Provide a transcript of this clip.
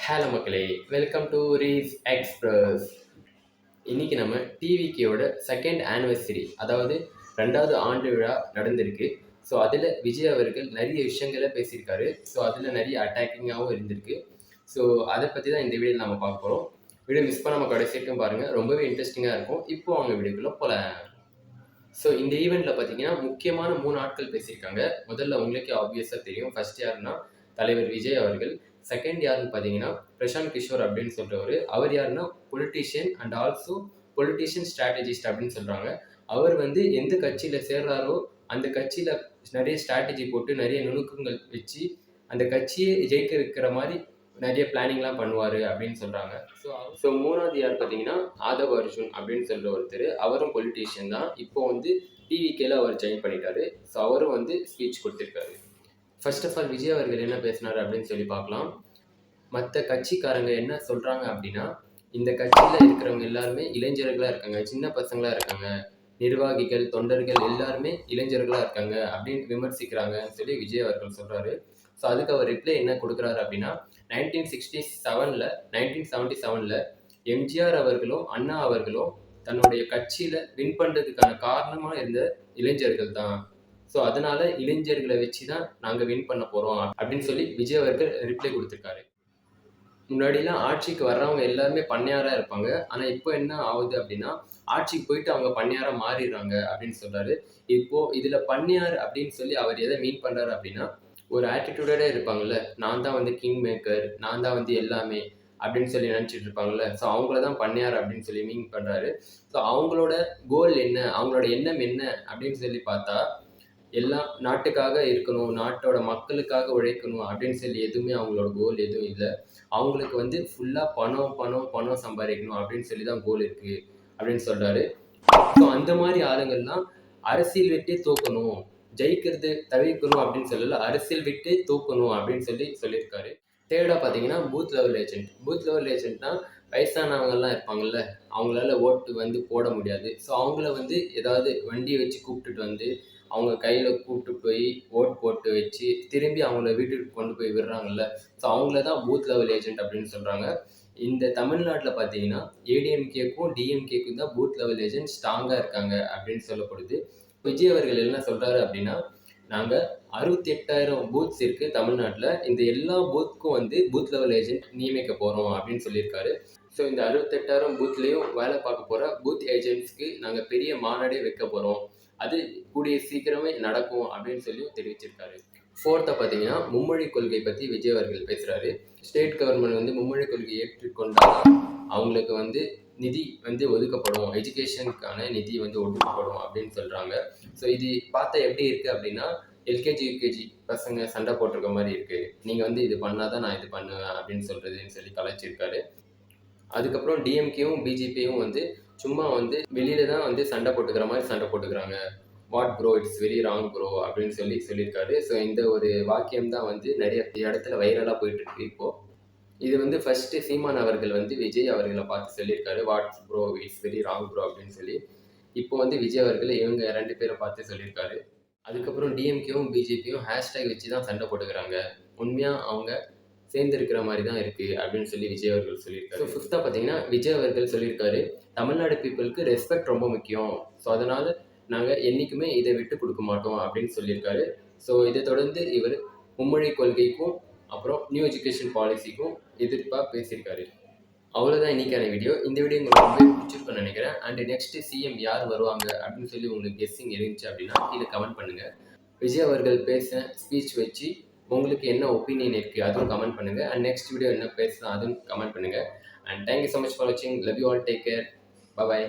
Hello மக்களே, welcome to raise express. இன்னைக்கு நம்ம டிவிகேயோட செகண்ட் ஆனிவர்சரி, அதாவது 2வது ஆண்டு விழா நடந்திருக்கு. ஸோ அதில் விஜய் அவர்கள் நிறைய விஷயங்களை பேசியிருக்காரு. ஸோ அதில் நிறைய அட்டாக்கிங்காகவும் இருந்திருக்கு. ஸோ அதை பற்றி தான் இந்த வீடியோவில் நம்ம பார்க்க போகிறோம். வீடியோ மிஸ் பண்ணாமல் கடைசி வரைக்கும் பாருங்கள், ரொம்பவே இன்ட்ரெஸ்டிங்காக இருக்கும். இப்போ அவங்க வீடியோக்குள்ளே போகலாம். ஸோ இந்த ஈவெண்ட்டில் பார்த்தீங்கன்னா முக்கியமான 3 ஆட்கள் பேசியிருக்காங்க. முதல்ல உங்களுக்கே ஆப்வியஸாக தெரியும். ஃபர்ஸ்ட் யாருன்னா தலைவர் விஜய் அவர்கள். செகண்ட் யாருன்னு பார்த்தீங்கன்னா பிரசாந்த் கிஷோர் அப்படின்னு சொல்கிறவர். அவர் யாருன்னா politician and also politician strategist அப்படின்னு சொல்கிறாங்க. அவர் வந்து எந்த கட்சியில் சேர்றாரோ அந்த கட்சியில் நிறைய ஸ்ட்ராட்டஜி போட்டு நிறைய நுணுக்கங்கள் வச்சு அந்த கட்சியை ஜெயிக்க வைக்கிற மாதிரி நிறைய பிளானிங்லாம் பண்ணுவார் அப்படின்னு சொல்கிறாங்க. ஸோ 3வது யார் பார்த்தீங்கன்னா ஆதவ் அர்ஜுன் அப்படின்னு சொல்கிற ஒருத்தர். அவரும் பொலிட்டீஷியன் தான். இப்போ வந்து டிவிகேல அவர் ஜாயின் பண்ணிட்டாரு. ஸோ அவரும் வந்து ஸ்பீச் கொடுத்துருக்காரு. ஃபர்ஸ்ட் ஆஃப் ஆல் விஜய் அவர்கள் என்ன பேசினார் அப்படின்னு சொல்லி பார்க்கலாம். மற்ற கட்சிக்காரங்க என்ன சொல்கிறாங்க அப்படின்னா, இந்த கட்சியில் இருக்கிறவங்க எல்லாருமே இளைஞர்களாக இருக்காங்க, சின்ன பசங்களாக இருக்காங்க, நிர்வாகிகள் தொண்டர்கள் எல்லாருமே இளைஞர்களாக இருக்காங்க அப்படின்னு விமர்சிக்கிறாங்கன்னு சொல்லி விஜய் அவர்கள் சொல்கிறாரு. ஸோ அதுக்கு அவர் ரிப்ளை என்ன கொடுக்குறாரு அப்படின்னா, 1977ல் எம்ஜிஆர் அவர்களும் அண்ணா அவர்களும் தன்னுடைய கட்சியில் வின் பண்ணுறதுக்கான காரணமாக இருந்த இளைஞர்கள் தான். ஸோ அதனால இளைஞர்களை வச்சு தான் நாங்கள் வின் பண்ண போகிறோம் அப்படின்னு சொல்லி விஜய் அவர்கள் ரிப்ளை கொடுத்துருக்காரு. முன்னாடிலாம் ஆட்சிக்கு வர்றவங்க எல்லாருமே பண்ணையாராக இருப்பாங்க. ஆனால் இப்போ என்ன ஆகுது அப்படின்னா, ஆட்சிக்கு போயிட்டு அவங்க பண்ணையாராக மாறிடுறாங்க அப்படின்னு சொல்கிறாரு. இப்போது இதில் பண்ணையார் அப்படின்னு சொல்லி அவர் எதை மீன் பண்ணுறாரு அப்படின்னா, ஒரு ஆட்டிடியூடோட இருப்பாங்கள்ல, நான் தான் வந்து கிங் மேக்கர், நான் தான் வந்து எல்லாமே அப்படின்னு சொல்லி நினச்சிட்டு இருப்பாங்கள்ல. ஸோ அவங்கள தான் பண்ணையார் அப்படின்னு சொல்லி மீன் பண்ணுறாரு. ஸோ அவங்களோட கோல் என்ன, அவங்களோட எண்ணம் என்ன அப்படின்னு சொல்லி பார்த்தா, எல்லாம் நாட்டுக்காக இருக்கணும், நாட்டோட மக்களுக்காக உழைக்கணும் அப்படின்னு சொல்லி எதுவுமே அவங்களோட கோல் எதுவும் இல்லை. அவங்களுக்கு வந்து ஃபுல்லாக பணம் பணம் பணம் சம்பாதிக்கணும் அப்படின்னு சொல்லி தான் கோல் இருக்குது அப்படின்னு சொல்கிறாரு. ஸோ அந்த மாதிரி ஆளுங்கள்லாம் அரசியல் விட்டே தோக்கணும், ஜெயிக்கிறது தவிர்க்கணும் அப்படின்னு சொல்லல, அரசியல் விட்டே தோக்கணும் அப்படின்னு சொல்லியிருக்காரு. தேர்டாக பார்த்தீங்கன்னா booth level agent. Booth level ஏஜென்ட்னா வயசானவங்கெல்லாம் இருப்பாங்கள்ல, அவங்களால ஓட்டு வந்து போட முடியாது. ஸோ அவங்கள வந்து ஏதாவது வண்டியை வச்சு கூப்பிட்டுட்டு வந்து அவங்க கையில் கூப்பிட்டு போய் ஓட் போட்டு வச்சு திரும்பி அவங்கள வீட்டுக்கு கொண்டு போய் விடுறாங்கல்ல. ஸோ அவங்கள தான் பூத் லெவல் ஏஜென்ட் அப்படின்னு சொல்கிறாங்க. இந்த தமிழ்நாட்டில் பார்த்தீங்கன்னா ஏடிஎம்கேக்கும் டிஎம்கேக்கும் தான் பூத் லெவல் ஏஜென்ட் ஸ்ட்ராங்காக இருக்காங்க அப்படின்னு சொல்லப்படுது. விஜய் அவர்கள் என்ன சொல்கிறாரு அப்படின்னா, நாங்கள் 68,000 பூத்ஸ் இருக்குது தமிழ்நாட்டில், இந்த எல்லா பூத்துக்கும் வந்து பூத் லெவல் ஏஜென்ட் நியமிக்க போகிறோம் அப்படின்னு சொல்லியிருக்காரு. ஸோ இந்த 68,000 பூத்லேயும் வேலை பார்க்க போகிற பூத் ஏஜென்ட்ஸ்க்கு நாங்கள் பெரிய மாநாடே வைக்க போகிறோம், அது கூடிய சீக்கிரமே நடக்கும் அப்படின்னு சொல்லி தெரிவிச்சிருக்காரு. ஃபோர்த்தாக பார்த்தீங்கன்னா மும்மொழி கொள்கை பற்றி விஜய் அவர்கள் பேசுகிறாரு. ஸ்டேட் கவர்மெண்ட் வந்து மும்மொழி கொள்கையை ஏற்றுக்கொண்டால் அவங்களுக்கு வந்து நிதி வந்து ஒதுக்கப்படும், எஜுகேஷனுக்கான நிதி வந்து ஒதுக்கப்படும் அப்படின்னு சொல்கிறாங்க. ஸோ இது பார்த்தா எப்படி இருக்குது அப்படின்னா, எல்கேஜி யூகேஜி பசங்க சண்டை போட்டிருக்க மாதிரி இருக்குது. நீங்கள் வந்து இது பண்ணால் தான் நான் இது பண்ணுவேன் அப்படின்னு சொல்கிறதுன்னு சொல்லி கலாய்ச்சிருக்காரு. அதுக்கப்புறம் டிஎம்கேவும் பிஜேபியும் வந்து சும்மா வந்து வெளியில தான் வந்து சண்டை போட்டுக்கிற மாதிரி சண்டை போட்டுக்கிறாங்க. What bro, it's very wrong bro அப்படின்னு சொல்லியிருக்காரு. ஸோ இந்த ஒரு வாக்கியம் தான் வந்து நிறைய இடத்துல வைரலாக போயிட்டு இருக்கு இப்போ. இது வந்து ஃபர்ஸ்ட்டு சீமான் அவர்கள் வந்து விஜய் அவர்களை பார்த்து சொல்லியிருக்காரு, what's bro, it's very wrong bro அப்படின்னு சொல்லி. இப்போ வந்து விஜய் அவர்கள் இவங்க 2 பேரை பார்த்து சொல்லியிருக்காரு. அதுக்கப்புறம் டிஎம்கேவும் பிஜேபியும் ஹேஷ்டேக் வச்சு தான் சண்டை போட்டுக்கிறாங்க, உண்மையாக அவங்க சேர்ந்துருக்கிற மாதிரி தான் இருக்குது அப்படின்னு சொல்லி விஜய் அவர்கள் சொல்லியிருக்காரு. ஸோ 5th பார்த்தீங்கன்னா விஜய் அவர்கள் சொல்லியிருக்காரு, தமிழ்நாடு பீப்புளுக்கு ரெஸ்பெக்ட் ரொம்ப முக்கியம், ஸோ அதனால் நாங்கள் என்றைக்குமே இதை விட்டு கொடுக்க மாட்டோம் அப்படின்னு சொல்லியிருக்காரு. ஸோ இதை தொடர்ந்து இவர் மும்மொழி கொள்கைக்கும் அப்புறம் நியூ எஜுகேஷன் பாலிசிக்கும் எதிர்ப்பாக பேசியிருக்காரு. அவ்வளோதான் இன்றைக்கான வீடியோ. இந்த வீடியோ உங்களுக்கு ரொம்ப பிடிச்சிருக்குன்னு நினைக்கிறேன். அண்ட் நெக்ஸ்ட்டு சிஎம் யார் வருவாங்க அப்படின்னு சொல்லி உங்களுக்கு கெஸ்ஸிங் இருந்துச்சு அப்படின்னா கீழே கமெண்ட் பண்ணுங்கள். விஜய் அவர்கள் பேச ஸ்பீச் வச்சு உங்களுக்கு என்ன ஒப்பீனியன் இருக்குது அதுவும் கமெண்ட் பண்ணுங்கள். அண்ட் நெக்ஸ்ட் வீடியோ என்ன பேசலாம் அதுவும் கமெண்ட் பண்ணுங்கள். And thank you so much for வாட்சிங். Love you all. Take care. Bye.